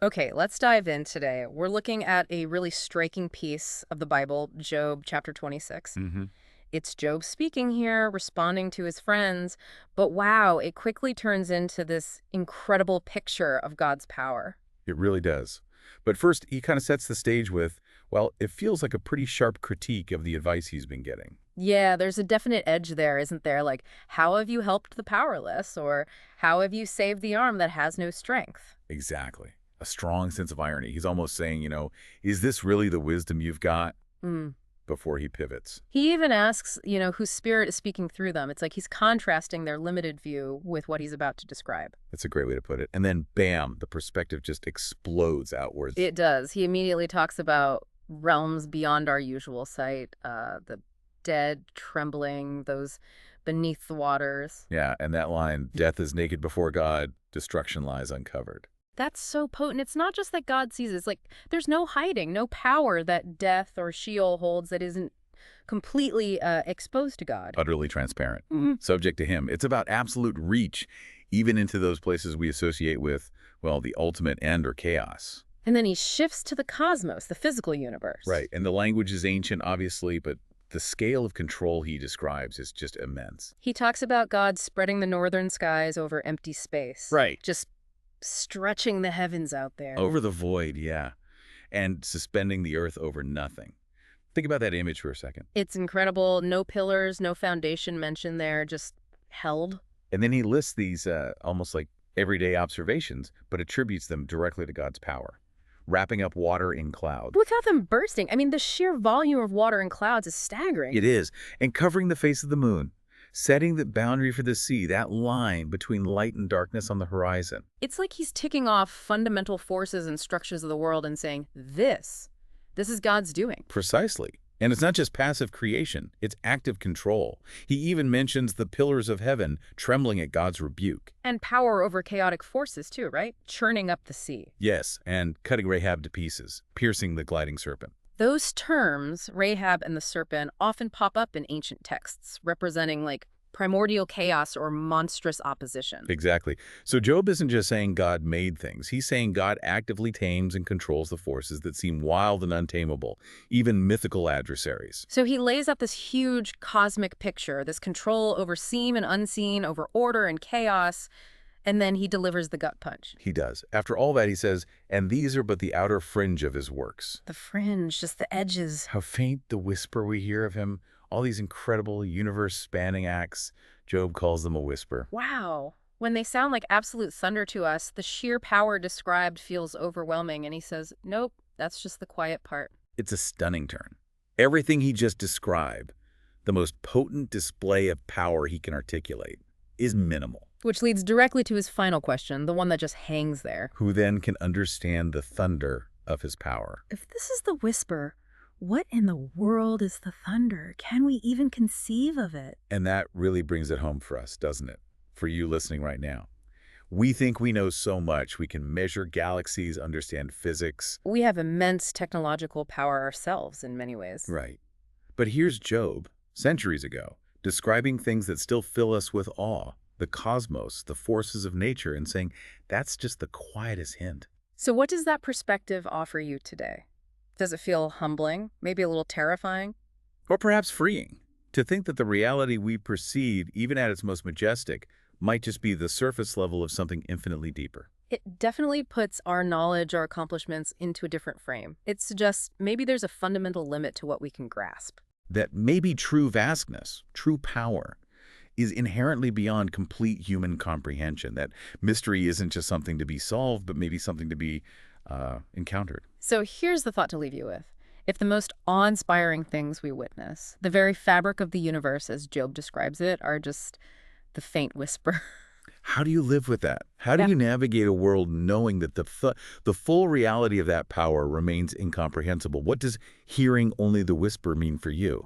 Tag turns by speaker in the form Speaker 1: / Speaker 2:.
Speaker 1: Okay, let's dive in today. We're looking at a really striking piece of the Bible, Job chapter 26.
Speaker 2: Hmm.
Speaker 1: It's Job speaking here, responding to his friends, but wow, it quickly turns into this incredible picture of God's power.
Speaker 2: It really does. But first, he kind of sets the stage with, well, it feels like a pretty sharp critique of the advice he's been getting.
Speaker 1: Yeah, there's a definite edge there, isn't there? Like, how have you helped the powerless? Or how have you saved the arm that has no strength?
Speaker 2: Exactly. A strong sense of irony. He's almost saying, is this really the wisdom you've got?
Speaker 1: Mm.
Speaker 2: Before he pivots.
Speaker 1: He even asks, whose spirit is speaking through them. It's like he's contrasting their limited view with what he's about to describe.
Speaker 2: That's a great way to put it. And then, bam, the perspective just explodes outwards.
Speaker 1: It does. He immediately talks about realms beyond our usual sight, the dead trembling, those beneath the waters.
Speaker 2: Yeah, and that line, death is naked before God, destruction lies uncovered.
Speaker 1: That's so potent. It's not just that God sees it. It's like there's no hiding, no power that death or Sheol holds that isn't completely exposed to God.
Speaker 2: Utterly transparent.
Speaker 1: Mhm.
Speaker 2: Subject to him. It's about absolute reach, even into those places we associate with, well, the ultimate end or chaos.
Speaker 1: And then he shifts to the cosmos, the physical universe.
Speaker 2: Right, and the language is ancient, obviously, but the scale of control he describes is just immense.
Speaker 1: He talks about God spreading the northern skies over empty space.
Speaker 2: Right.
Speaker 1: Just stretching the heavens out there.
Speaker 2: Over the void, yeah, and suspending the earth over nothing. Think about that image for a second.
Speaker 1: It's incredible. No pillars, no foundation mentioned there, just held.
Speaker 2: And then he lists these almost like everyday observations, but attributes them directly to God's power. Wrapping up water in cloud.
Speaker 1: Without them bursting. I mean, the sheer volume of water in clouds is staggering.
Speaker 2: It is. And covering the face of the moon. Setting the boundary for the sea, that line between light and darkness on the horizon.
Speaker 1: It's like he's ticking off fundamental forces and structures of the world and saying, this is God's doing.
Speaker 2: Precisely. And it's not just passive creation, it's active control. He even mentions the pillars of heaven trembling at God's rebuke.
Speaker 1: And power over chaotic forces too, right? Churning up the sea.
Speaker 2: Yes, and cutting Rahab to pieces, piercing the gliding serpent.
Speaker 1: Those terms, Rahab and the serpent, often pop up in ancient texts, representing like primordial chaos or monstrous opposition.
Speaker 2: Exactly. So Job isn't just saying God made things. He's saying God actively tames and controls the forces that seem wild and untamable, even mythical adversaries.
Speaker 1: So he lays out this huge cosmic picture, this control over seen and unseen, over order and chaos, and then he delivers the gut punch.
Speaker 2: He does. After all that, he says, and these are but the outer fringe of his works.
Speaker 1: The fringe, just the edges.
Speaker 2: How faint the whisper we hear of him. All these incredible universe-spanning acts, Job calls them a whisper.
Speaker 1: Wow. When they sound like absolute thunder to us, the sheer power described feels overwhelming, and he says, nope, that's just the quiet part.
Speaker 2: It's a stunning turn. Everything he just described, the most potent display of power he can articulate, is minimal.
Speaker 1: Which leads directly to his final question, the one that just hangs there.
Speaker 2: Who then can understand the thunder of his power?
Speaker 1: If this is the whisper, what in the world is the thunder? Can we even conceive of it?
Speaker 2: And that really brings it home for us, doesn't it? For you listening right now. We think we know so much. We can measure galaxies, understand physics.
Speaker 1: We have immense technological power ourselves in many ways.
Speaker 2: Right. But here's Job, centuries ago, describing things that still fill us with awe. The cosmos, the forces of nature, and saying, that's just the quietest hint.
Speaker 1: So what does that perspective offer you today? Does it feel humbling, maybe a little terrifying?
Speaker 2: Or perhaps freeing, to think that the reality we perceive, even at its most majestic, might just be the surface level of something infinitely deeper.
Speaker 1: It definitely puts our knowledge, our accomplishments into a different frame. It suggests maybe there's a fundamental limit to what we can grasp.
Speaker 2: That maybe true vastness, true power, is inherently beyond complete human comprehension, that mystery isn't just something to be solved, but maybe something to be encountered.
Speaker 1: So here's the thought to leave you with. If the most awe-inspiring things we witness, the very fabric of the universe as Job describes it, are just the faint whisper.
Speaker 2: How do you live with that? How do you navigate a world knowing that the full reality of that power remains incomprehensible? What does hearing only the whisper mean for you?